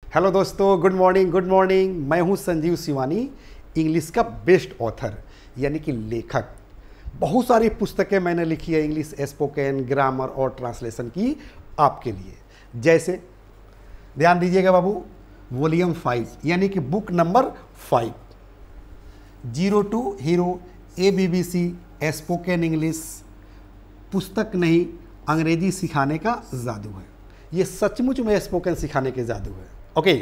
Hello दोस्तों, good morning. Good morning. मैं हूं संजीव शिवानी, इंग्लिश का बेस्ट ऑथर यानी कि लेखक। बहुत सारी पुस्तकें मैंने लिखी है इंग्लिश स्पोकन, ग्रामर और ट्रांसलेशन की आपके लिए। जैसे ध्यान दीजिएगा बाबू, वॉल्यूम 5 यानी कि book number 5, 0 to hero ABBC spoken English, पुस्तक नहीं अंग्रेजी सिखाने का जादू है। ये सचमुच में स्पोकन सिखाने के जादू है। ओके,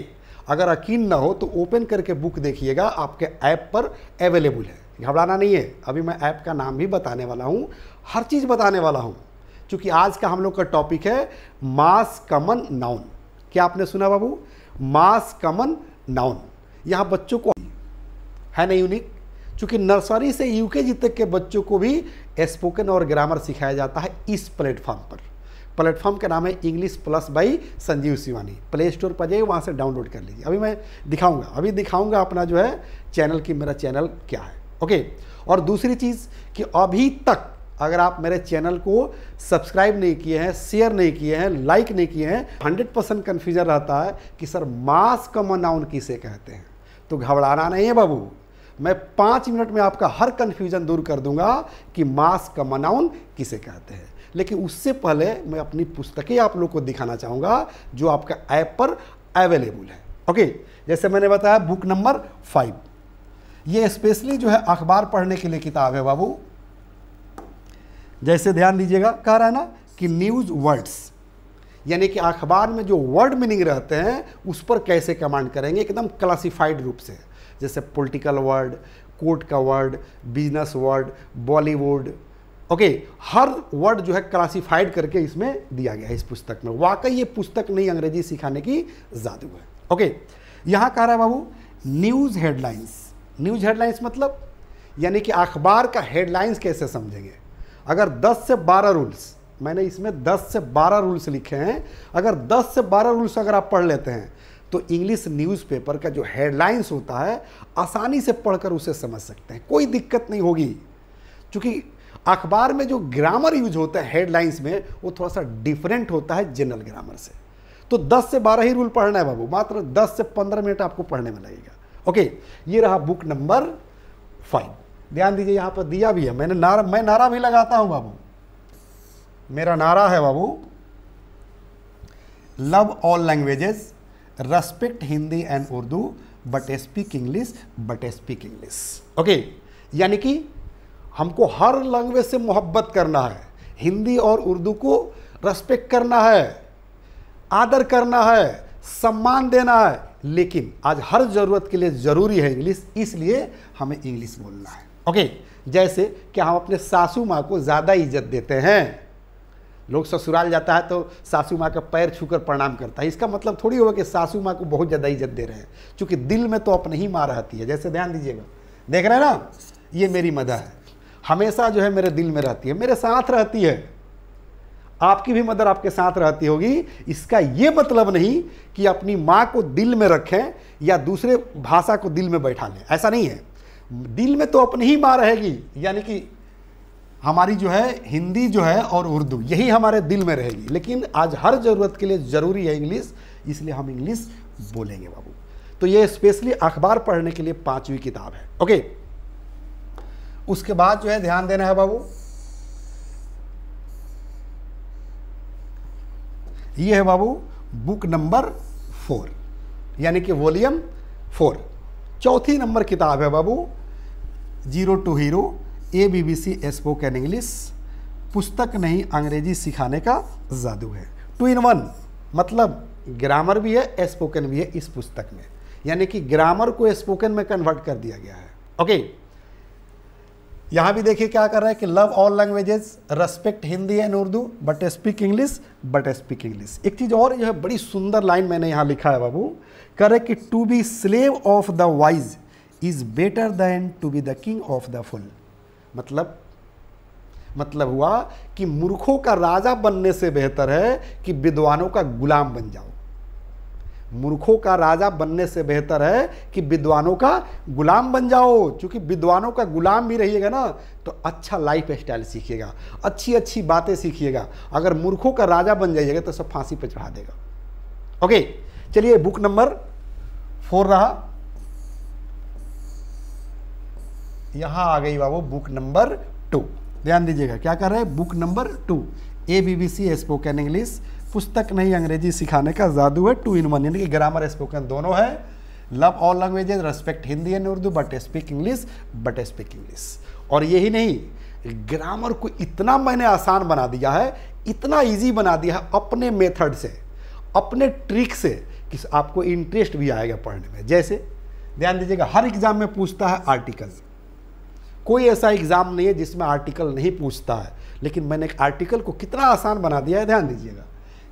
अगर यकीन ना हो तो ओपन करके बुक देखिएगा, आपके ऐप पर अवेलेबल है। घबराना नहीं है, अभी मैं ऐप का नाम भी बताने वाला हूँ, हर चीज़ बताने वाला हूँ। क्योंकि आज का हम लोग का टॉपिक है मास कॉमन नाउन। क्या आपने सुना बाबू? मास कॉमन नाउन। यहाँ बच्चों को है ना यूनिक, क्योंकि नर्सरी से यूकेजी तक के बच्चों को भी स्पोकन और ग्रामर सिखाया जाता है इस प्लेटफॉर्म पर। प्लेटफॉर्म का नाम है English plus by Sanjeev Shivani. Play store पर जाइए, वहाँ से डाउनलोड कर लीजिए। अभी मैं दिखाऊंगा अपना जो है चैनल की, मेरा चैनल क्या है। ओके, और दूसरी चीज़ कि अभी तक अगर आप मेरे चैनल को सब्सक्राइब नहीं किए हैं, शेयर नहीं किए हैं, लाइक नहीं किए हैं, 100% कन्फ्यूजन रहता है कि सर मास कॉमन नाउन किसे कहते हैं। तो घबराना नहीं है बाबू, मैं 5 मिनट में आपका हर कन्फ्यूजन दूर कर दूंगा कि मास कॉमन नाउन किसे कहते हैं। लेकिन उससे पहले मैं अपनी पुस्तकें आप लोग को दिखाना चाहूँगा जो आपका ऐप पर अवेलेबल है। ओके, जैसे मैंने बताया बुक नंबर 5, ये स्पेशली जो है अखबार पढ़ने के लिए किताब है बाबू। जैसे ध्यान दीजिएगा, कह रहा है ना कि न्यूज़ वर्ड्स, यानी कि अखबार में जो वर्ड मीनिंग रहते हैं उस पर कैसे कमांड करेंगे, एकदम क्लासिफाइड रूप से। जैसे पॉलिटिकल वर्ड, कोर्ट का word, business word, Bollywood. Okay, हर वर्ड जो है क्लासिफाइड करके इसमें दिया गया है इस पुस्तक में। वाकई ये पुस्तक नहीं अंग्रेजी सिखाने की जादू है। ओके, यहाँ कह रहा है बाबू न्यूज़ हेडलाइंस। न्यूज़ हेडलाइंस मतलब यानी कि अखबार का हेडलाइंस कैसे समझेंगे। अगर 10 से 12 रूल्स, मैंने इसमें 10 से 12 रूल्स लिखे हैं, अगर 10 से 12 रूल्स अगर आप पढ़ लेते हैं तो इंग्लिश न्यूज़पेपर का जो हेडलाइंस होता है आसानी से पढ़कर उसे समझ सकते हैं, कोई दिक्कत नहीं होगी। क्योंकि अखबार में जो ग्रामर यूज होता है हेडलाइंस में वो थोड़ा सा डिफरेंट होता है जनरल ग्रामर से। तो 10 से 12 ही रूल पढ़ना है बाबू, मात्र 10 से 15 मिनट आपको पढ़ने में लगेगा। ओके, ये रहा बुक नंबर 5। ध्यान दीजिए, यहाँ पर दिया भी है, मैं नारा भी लगाता हूँ बाबू। मेरा नारा है बाबू, love all languages, respect Hindi and Urdu, but speak English, but speak English. Okay, यानी कि हमको हर लैंग्वेज से मोहब्बत करना है, हिंदी और उर्दू को रेस्पेक्ट करना है, आदर करना है, सम्मान देना है। लेकिन आज हर ज़रूरत के लिए ज़रूरी है इंग्लिश, इसलिए हमें इंग्लिश बोलना है। ओके, जैसे कि हम अपने सासू माँ को ज़्यादा इज्जत देते हैं। लोग ससुराल जाता है तो सासू माँ का पैर छूकर प्रणाम करता है, इसका मतलब थोड़ी होगा कि सासू माँ को बहुत ज़्यादा इज्जत दे रहे हैं, क्योंकि दिल में तो अपनी ही माँ रहती है। जैसे ध्यान दीजिएगा, देख रहे हैं ना, ये मेरी मदर है, हमेशा जो है मेरे दिल में रहती है, मेरे साथ रहती है। आपकी भी मदर आपके साथ रहती होगी। इसका ये मतलब नहीं कि अपनी माँ को दिल में रखें या दूसरे भाषा को दिल में बैठा लें, ऐसा नहीं है। दिल में तो अपनी ही माँ रहेगी, यानी कि हमारी जो है हिंदी जो है और उर्दू, यही हमारे दिल में रहेगी। लेकिन आज हर ज़रूरत के लिए ज़रूरी है इंग्लिश, इसलिए हम इंग्लिश बोलेंगे बाबू। तो ये स्पेशली अखबार पढ़ने के लिए 5वीं किताब है। ओके, उसके बाद जो है ध्यान देना है बाबू, ये है बाबू बुक नंबर 4 यानी कि वॉल्यूम 4, 4थी नंबर किताब है बाबू, 0 to hero ABBC spoken English, पुस्तक नहीं अंग्रेजी सिखाने का जादू है। 2 in 1 मतलब ग्रामर भी है, स्पोकन भी है इस पुस्तक में, यानी कि ग्रामर को स्पोकन में कन्वर्ट कर दिया गया है। ओके, यहाँ भी देखिए क्या कर रहा है कि love all languages, respect Hindi and Urdu, but speak English, but speak English. एक चीज़ और, यह बड़ी सुंदर लाइन मैंने यहाँ लिखा है बाबू, कह रहे कि to be slave of the wise is better than to be the king of the fool. मतलब हुआ कि मूर्खों का राजा बनने से बेहतर है कि विद्वानों का गुलाम बन जाओ। मूर्खों का राजा बनने से बेहतर है कि विद्वानों का गुलाम बन जाओ, क्योंकि विद्वानों का गुलाम भी रहिएगा ना तो अच्छा लाइफ स्टाइल सीखिएगा, अच्छी अच्छी बातें सीखिएगा। अगर मूर्खों का राजा बन जाइएगा तो सब फांसी पे चढ़ा देगा। ओके, चलिए बुक नंबर 4 रहा, यहां आ गई बाबू बुक नंबर 2। ध्यान दीजिएगा क्या कर रहे हैं, book number 2 ABBC spoken English, पुस्तक नहीं अंग्रेजी सिखाने का जादू है 2 in 1, यानी कि ग्रामर स्पोकन दोनों है। Love all languages, respect Hindi and Urdu, but speak English, but speak English. और यही नहीं, ग्रामर को इतना मैंने आसान बना दिया है, इतना इजी बना दिया है अपने मेथड से, अपने ट्रिक से, कि आपको इंटरेस्ट भी आएगा पढ़ने में। जैसे ध्यान दीजिएगा, हर एग्जाम में पूछता है आर्टिकल, कोई ऐसा एग्जाम नहीं है जिसमें आर्टिकल नहीं पूछता है, लेकिन मैंने एक आर्टिकल को कितना आसान बना दिया है। ध्यान दीजिएगा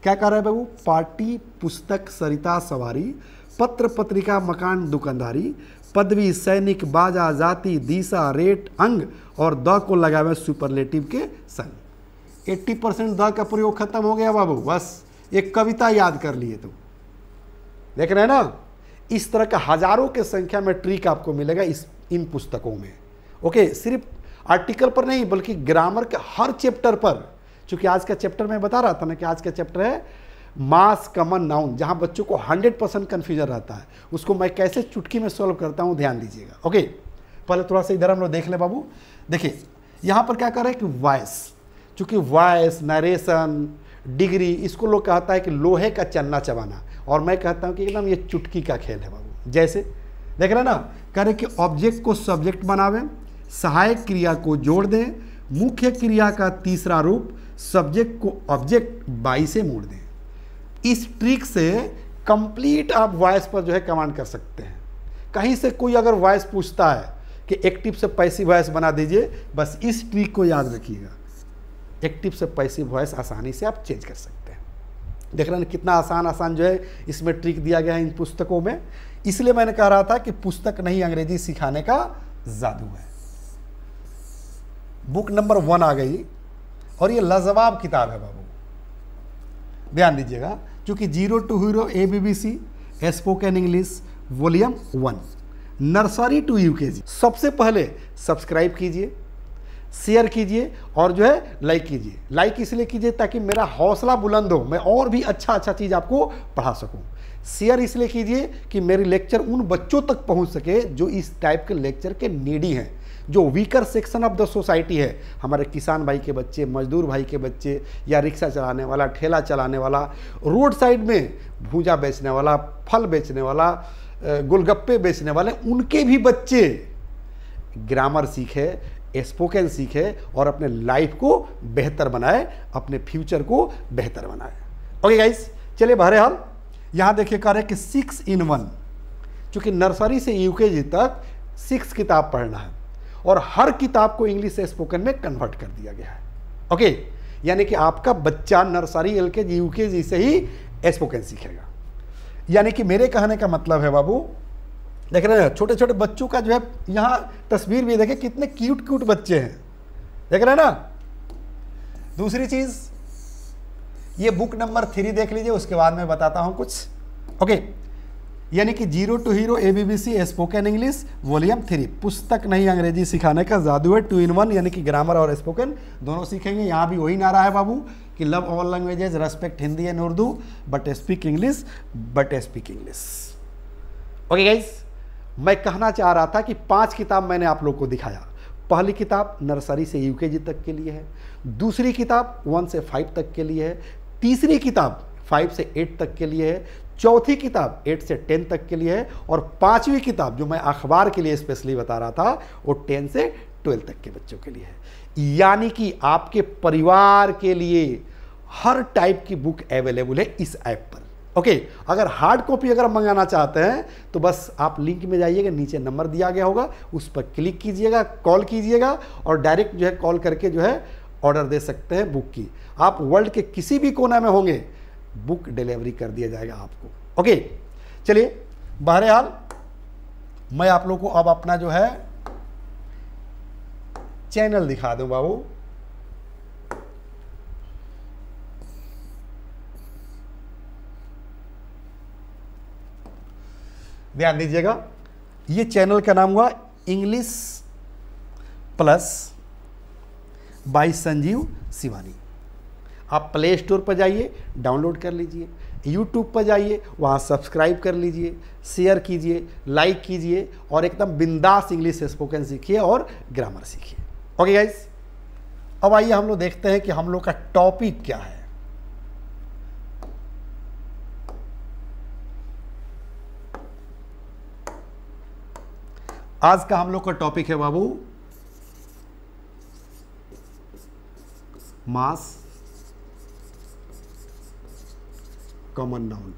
क्या कर रहा है बाबू, पार्टी, पुस्तक, सरिता, सवारी, पत्र, पत्रिका, मकान, दुकानदारी, पदवी, सैनिक, बाजा, जाति, दिशा, रेट, अंग और द को लगाए हुए सुपरलेटिव के संग। 80% द का प्रयोग खत्म हो गया बाबू, बस एक कविता याद कर लिए तो। देख रहे हैं ना, इस तरह का हजारों के संख्या में ट्रिक आपको मिलेगा इन पुस्तकों में। ओके, सिर्फ आर्टिकल पर नहीं बल्कि ग्रामर के हर चैप्टर पर। चूंकि आज का चैप्टर मैं बता रहा था ना कि आज का चैप्टर है मास कॉमन नाउन, जहां बच्चों को 100% कन्फ्यूजन रहता है, उसको मैं कैसे चुटकी में सॉल्व करता हूं, ध्यान दीजिएगा। ओके, पहले थोड़ा सा इधर हम लोग देख ले बाबू। देखिए यहां पर क्या कर रहे हैं कि वॉइस, चूंकि वॉइस, नरेशन, डिग्री, इसको लोग कहता है कि लोहे का चन्ना चबाना, और मैं कहता हूं कि एकदम ये चुटकी का खेल है बाबू। जैसे देख रहे हैं ना, कह रहे कि ऑब्जेक्ट को सब्जेक्ट बनावे, सहायक क्रिया को जोड़ दें, मुख्य क्रिया का तीसरा रूप सब्जेक्ट को ऑब्जेक्ट बाई से मोड़ दें। इस ट्रिक से कंप्लीट आप वॉइस पर जो है कमांड कर सकते हैं। कहीं से कोई अगर वॉइस पूछता है कि एक्टिव से पैसिव वॉइस बना दीजिए, बस इस ट्रिक को याद रखिएगा, एक्टिव से पैसिव वॉइस आसानी से आप चेंज कर सकते हैं। देख रहे हैं कितना आसान जो है इसमें ट्रिक दिया गया है इन पुस्तकों में। इसलिए मैंने कह रहा था कि पुस्तक नहीं अंग्रेजी सिखाने का जादू है। बुक नंबर 1 आ गई, और ये लाजवाब किताब है बाबू। ध्यान दीजिएगा, क्योंकि 0 to hero ABBC spoken English volume 1, nursery to UKG। सबसे पहले सब्सक्राइब कीजिए, शेयर कीजिए और जो है लाइक कीजिए। लाइक इसलिए कीजिए ताकि मेरा हौसला बुलंद हो, मैं और भी अच्छा चीज़ आपको पढ़ा सकूं। शेयर इसलिए कीजिए कि मेरी लेक्चर उन बच्चों तक पहुंच सके जो इस टाइप के लेक्चर के नीडी हैं, जो weaker section of the society है। हमारे किसान भाई के बच्चे, मजदूर भाई के बच्चे, या रिक्शा चलाने वाला, ठेला चलाने वाला, रोड साइड में भूजा बेचने वाला, फल बेचने वाला, गोलगप्पे बेचने वाले, उनके भी बच्चे ग्रामर सीखे, स्पोकन सीखे और अपने लाइफ को बेहतर बनाए, अपने फ्यूचर को बेहतर बनाए। ओके गाइस, चलिए बहरहाल यहाँ देखिए कह रहे हैं कि 6 in 1, चूँकि नर्सरी से UKG तक 6 किताब पढ़ना है और हर किताब को इंग्लिश से स्पोकन में कन्वर्ट कर दिया गया है। ओके, यानी कि आपका बच्चा नर्सरी LKG UKG से ही स्पोकन सीखेगा। यानी कि मेरे कहने का मतलब है बाबू, देख रहे हैं छोटे छोटे बच्चों का जो है, यहाँ तस्वीर भी देखें कितने क्यूट क्यूट बच्चे हैं, देख रहे हैं ना। दूसरी चीज, ये बुक नंबर 3 देख लीजिए, उसके बाद मैं बताता हूं कुछ। ओके, यानी कि 0 to hero ABBC spoken English volume 3, पुस्तक नहीं अंग्रेजी सिखाने का जादू है 2 in 1, यानी कि ग्रामर और स्पोकन दोनों सीखेंगे। यहाँ भी वही नारा है बाबू कि love all languages, respect Hindi and Urdu, but speak English, but speak English. Okay guys, मैं कहना चाह रहा था कि 5 किताब मैंने आप लोग को दिखाया। पहली किताब नर्सरी से UKG तक के लिए है, दूसरी किताब 1 से 5 तक के लिए है, तीसरी किताब 5 से 8 तक के लिए है, चौथी किताब 8 से 10 तक के लिए है, और 5वीं किताब जो मैं अखबार के लिए स्पेशली बता रहा था वो 10 से 12 तक के बच्चों के लिए है। यानी कि आपके परिवार के लिए हर टाइप की बुक अवेलेबल है इस ऐप पर। ओके, अगर हार्ड कॉपी अगर मंगाना चाहते हैं तो बस आप लिंक में जाइएगा, नीचे नंबर दिया गया होगा, उस पर क्लिक कीजिएगा, कॉल कीजिएगा और डायरेक्ट जो है कॉल करके जो है ऑर्डर दे सकते हैं बुक की। आप वर्ल्ड के किसी भी कोना में होंगे, बुक डिलीवरी कर दिया जाएगा आपको। ओके, चलिए बहरहाल मैं आप लोग को अब अपना जो है चैनल दिखा दूं बाबू। ध्यान दीजिएगा, ये चैनल का नाम हुआ English plus by Sanjeev Shivani. आप प्ले स्टोर पर जाइए, डाउनलोड कर लीजिए। यूट्यूब पर जाइए, वहाँ सब्सक्राइब कर लीजिए, शेयर कीजिए, लाइक कीजिए और एकदम बिंदास इंग्लिश स्पोकन सीखिए और ग्रामर सीखिए। ओके गाइस, अब आइए हम लोग देखते हैं कि हम लोग का टॉपिक क्या है। आज का हम लोग का टॉपिक है बाबू मास कॉमन नाउन,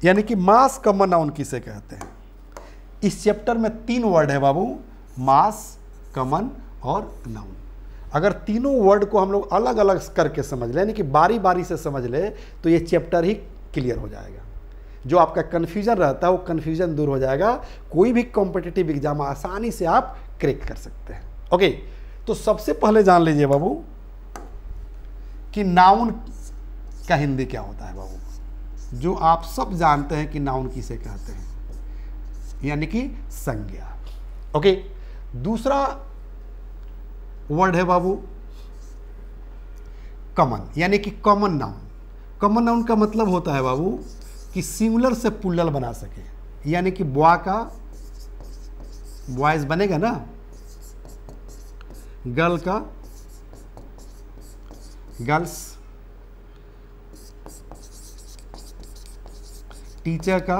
यानी कि मास कॉमन नाउन किसे कहते हैं। इस चैप्टर में 3 वर्ड है बाबू, मास, कॉमन और नाउन। अगर तीनों वर्ड को हम लोग अलग अलग करके समझ लें, यानी कि बारी बारी से समझ ले, तो ये चैप्टर ही क्लियर हो जाएगा। जो आपका कन्फ्यूजन रहता है वो कन्फ्यूजन दूर हो जाएगा। कोई भी कॉम्पिटिटिव एग्जाम आसानी से आप क्रैक कर सकते हैं। ओके, तो सबसे पहले जान लीजिए बाबू कि नाउन का हिंदी क्या होता है बाबू। जो आप सब जानते हैं कि नाउन किसे कहते हैं, यानी कि संज्ञा। ओके, दूसरा वर्ड है बाबू कॉमन, यानी कि कॉमन नाउन। कॉमन नाउन का मतलब होता है बाबू कि सिंगुलर से प्लूरल बना सके, यानी कि बॉय का बॉयज बनेगा ना, गर्ल का गर्ल्स, टीचर का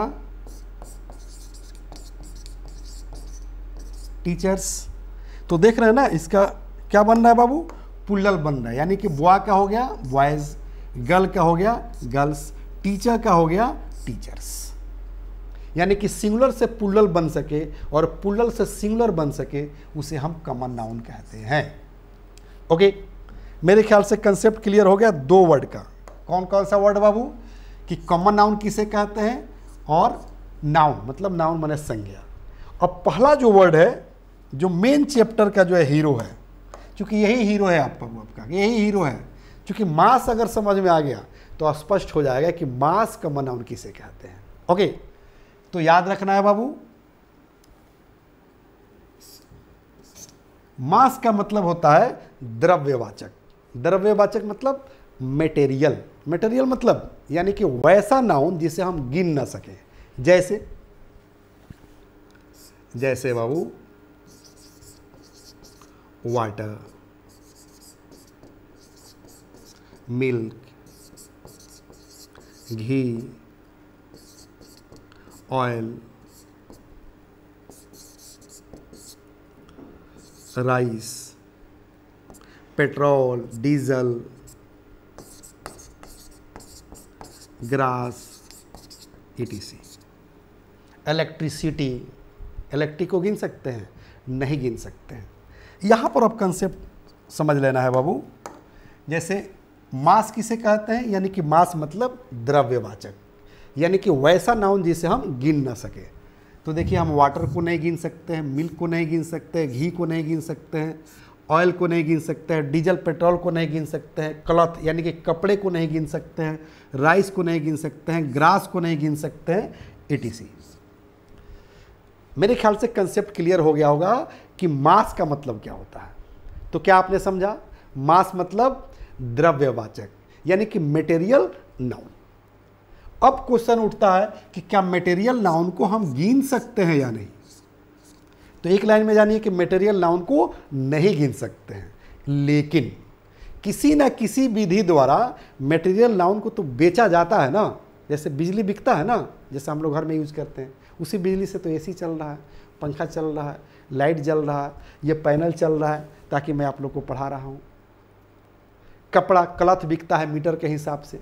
टीचर्स। तो देख रहे हैं ना, इसका क्या बन रहा है बाबू, प्लूरल बन रहा है, यानी कि बॉय का हो गया बॉयज, गर्ल का हो गया गर्ल्स, टीचर का हो गया टीचर्स। यानी कि सिंगुलर से प्लूरल बन सके और प्लूरल से सिंगुलर बन सके, उसे हम कॉमन नाउन कहते हैं। ओके, मेरे ख्याल से कंसेप्ट क्लियर हो गया 2 वर्ड का। कौन कौन सा वर्ड बाबू, कि कॉमन नाउन किसे कहते हैं और नाउन मतलब नाउन माने संज्ञा। अब पहला जो वर्ड है, जो मेन चैप्टर का जो है हीरो है, क्योंकि यही हीरो है आपका यही हीरो है। क्योंकि मास अगर समझ में आ गया तो स्पष्ट हो जाएगा कि मास कॉमन नाउन किसे कहते हैं। ओके, तो याद रखना है बाबू, मास का मतलब होता है द्रव्यवाचक। द्रव्यवाचक मतलब मटेरियल। मटेरियल मतलब यानी कि वैसा नाउन जिसे हम गिन ना सके। जैसे बाबू water, milk, ghee, oil, rice, petrol, diesel, grass, ETC. Electricity, electric को गिन सकते हैं? नहीं गिन सकते हैं। यहाँ पर अब कंसेप्ट समझ लेना है बाबू। जैसे मास किसे कहते हैं, यानी कि मास मतलब द्रव्यवाचक, यानी कि वैसा नाउन जिसे हम गिन ना सके। तो देखिए, हम वाटर को नहीं गिन सकते हैं, मिल्क को नहीं गिन सकते हैं, घी को नहीं गिन सकते हैं, ऑयल को नहीं गिन सकते हैं, डीजल पेट्रोल को नहीं गिन सकते हैं, क्लॉथ यानी कि कपड़े को नहीं गिन सकते हैं, राइस को नहीं गिन सकते हैं, ग्रास को नहीं गिन सकते हैं, ईटीसी। मेरे ख्याल से कंसेप्ट क्लियर हो गया होगा कि मास का मतलब क्या होता है। तो क्या आपने समझा? मास मतलब द्रव्यवाचक, यानी कि मटेरियल नाउन। अब क्वेश्चन उठता है कि क्या मटेरियल नाउन को हम गिन सकते हैं या नहीं। तो एक लाइन में जानिए कि मटेरियल नाउन को नहीं गिन सकते हैं, लेकिन किसी न किसी विधि द्वारा मटेरियल नाउन को तो बेचा जाता है ना। जैसे बिजली बिकता है ना, जैसे हम लोग घर में यूज करते हैं, उसी बिजली से तो एसी चल रहा है, पंखा चल रहा है, लाइट जल रहा है, ये पैनल चल रहा है ताकि मैं आप लोग को पढ़ा रहा हूँ। कपड़ा क्लॉथ बिकता है मीटर के हिसाब से,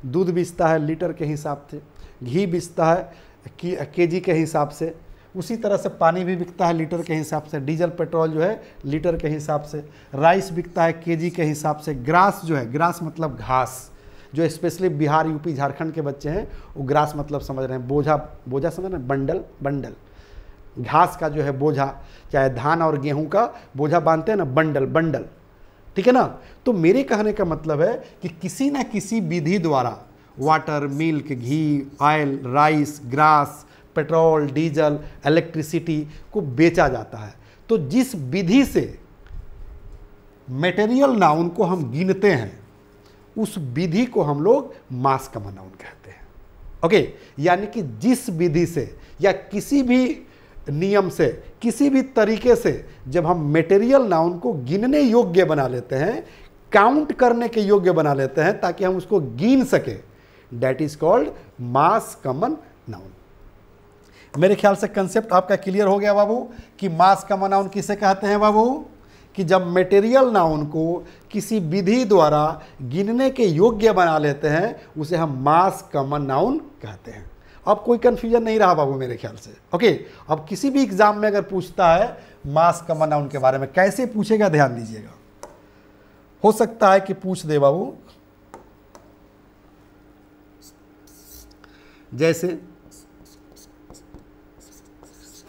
दूध बिकता है लीटर के हिसाब से, घी बिकता है केजी के हिसाब से, उसी तरह से पानी भी बिकता है लीटर के हिसाब से, डीजल पेट्रोल जो है लीटर के हिसाब से, राइस बिकता है केजी के हिसाब से, ग्रास जो है, ग्रास मतलब घास, जो स्पेशली बिहार यूपी झारखंड के बच्चे हैं वो ग्रास मतलब समझ रहे हैं, बोझा, बोझा समझ रहे हैं, बंडल, बंडल घास का जो है बोझा, चाहे धान और गेहूं का बोझा बांधते हैं ना, बंडल, बंडल, ठीक है ना। तो मेरे कहने का मतलब है कि किसी न किसी विधि द्वारा water, milk, ghee, oil, rice, grass, petrol, diesel, electricity को बेचा जाता है। तो जिस विधि से मटेरियल नाउन को हम गिनते हैं, उस विधि को हम लोग मास कॉमन नाउन कहते हैं। ओके, यानी कि जिस विधि से या किसी भी नियम से, किसी भी तरीके से जब हम मटेरियल नाउन को गिनने योग्य बना लेते हैं, काउंट करने के योग्य बना लेते हैं ताकि हम उसको गिन सके, that is called mass common noun. मेरे ख्याल से कंसेप्ट आपका क्लियर हो गया बाबू कि मास कॉमन नाउन किसे कहते हैं बाबू, कि जब मटेरियल नाउन को किसी विधि द्वारा गिनने के योग्य बना लेते हैं उसे हम मास कॉमन नाउन कहते हैं। अब कोई कंफ्यूजन नहीं रहा बाबू मेरे ख्याल से। ओके, अब किसी भी एग्जाम में अगर पूछता है मास कॉमन नाउन के बारे में, कैसे पूछेगा ध्यान दीजिएगा। हो सकता है कि पूछ दे बाबू जैसे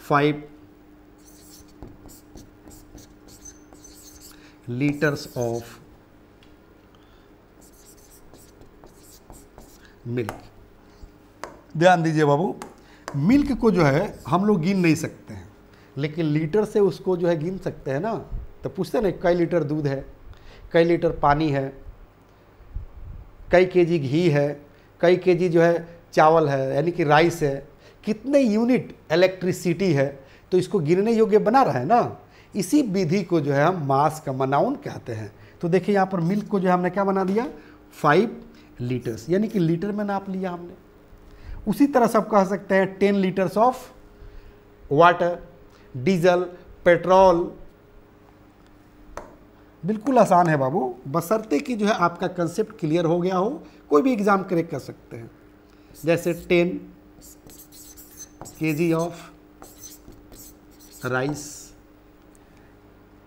5 लीटर्स ऑफ मिल्क। ध्यान दीजिए बाबू, मिल्क को जो है हम लोग गिन नहीं सकते हैं, लेकिन लीटर से उसको जो है गिन सकते हैं ना। तो पूछते हैं ना कई लीटर दूध है, कई लीटर पानी है, कई केजी घी है, कई केजी जो है चावल है यानी कि राइस है, कितने यूनिट इलेक्ट्रिसिटी है, तो इसको गिनने योग्य बना रहा है ना। इसी विधि को जो है हम मास कॉमन नाउन कहते हैं। तो देखिए यहाँ पर मिल्क को जो है हमने क्या बना दिया 5 लीटर्स, यानी कि लीटर में नाप लिया हमने। उसी तरह सब कह सकते हैं 10 litres of water, diesel, petrol. बिल्कुल आसान है बाबू, बशर्ते कि जो है आपका कंसेप्ट क्लियर हो गया हो, कोई भी एग्जाम क्रैक कर सकते हैं। जैसे 10 केजी ऑफ राइस,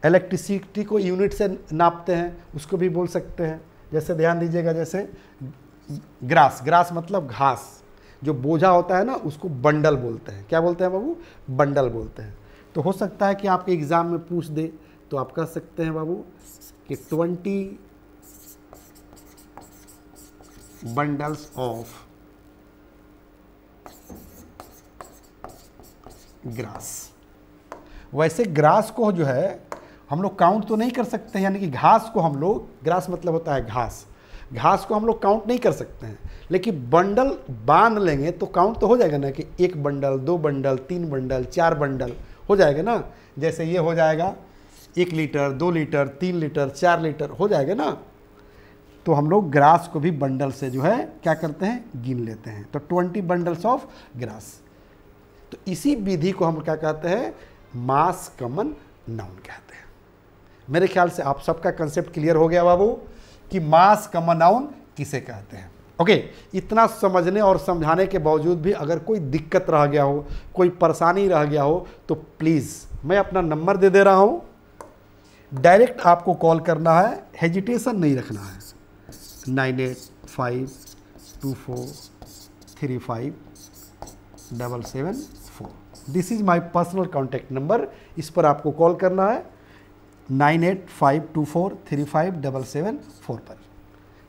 इलेक्ट्रिसिटी को यूनिट से नापते हैं, उसको भी बोल सकते हैं। जैसे ध्यान दीजिएगा, जैसे ग्रास, ग्रास मतलब घास, जो बोझा होता है ना उसको बंडल बोलते हैं। क्या बोलते हैं बाबू? बंडल बोलते हैं। तो हो सकता है कि आपके एग्जाम में पूछ दे, तो आप कह सकते हैं बाबू कि 20 बंडल्स ऑफ ग्रास। वैसे ग्रास को जो है हम लोग काउंट तो नहीं कर सकते हैं, यानी कि घास को हम लोग, ग्रास मतलब होता है घास, घास को हम लोग काउंट नहीं कर सकते हैं, लेकिन बंडल बांध लेंगे तो काउंट तो हो जाएगा ना, कि 1 बंडल, 2 बंडल, 3 बंडल, 4 बंडल हो जाएगा ना। जैसे ये हो जाएगा 1 लीटर, 2 लीटर, 3 लीटर, 4 लीटर हो जाएगा ना। तो हम लोग ग्रास को भी बंडल से जो है क्या करते हैं, गिन लेते हैं। तो 20 बंडल्स ऑफ ग्रास। तो इसी विधि को हम क्या कहते हैं, मास कॉमन नाउन कहते हैं। मेरे ख्याल से आप सबका कंसेप्ट क्लियर हो गया बाबू कि मास कॉमन नाउन किसे कहते हैं। ओके, इतना समझने और समझाने के बावजूद भी अगर कोई दिक्कत रह गया हो, कोई परेशानी रह गया हो, तो प्लीज़ मैं अपना नंबर दे दे रहा हूँ, डायरेक्ट आपको कॉल करना है, हेजिटेशन नहीं रखना है। 9852435774। This is my personal contact number. इस पर आपको कॉल करना है 9852435774 पर।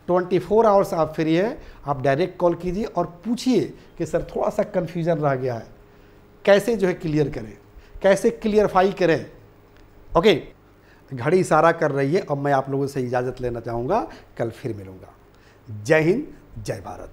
24 आवर्स आप फ्री है, आप डायरेक्ट कॉल कीजिए और पूछिए कि सर थोड़ा सा कन्फ्यूज़न रह गया है, कैसे जो है क्लियर करें, कैसे क्लियरफाई करें। ओके, घड़ी इशारा कर रही है। अब मैं आप लोगों से इजाज़त लेना चाहूँगा, कल फिर मिलूँगा। जय हिंद, जय भारत।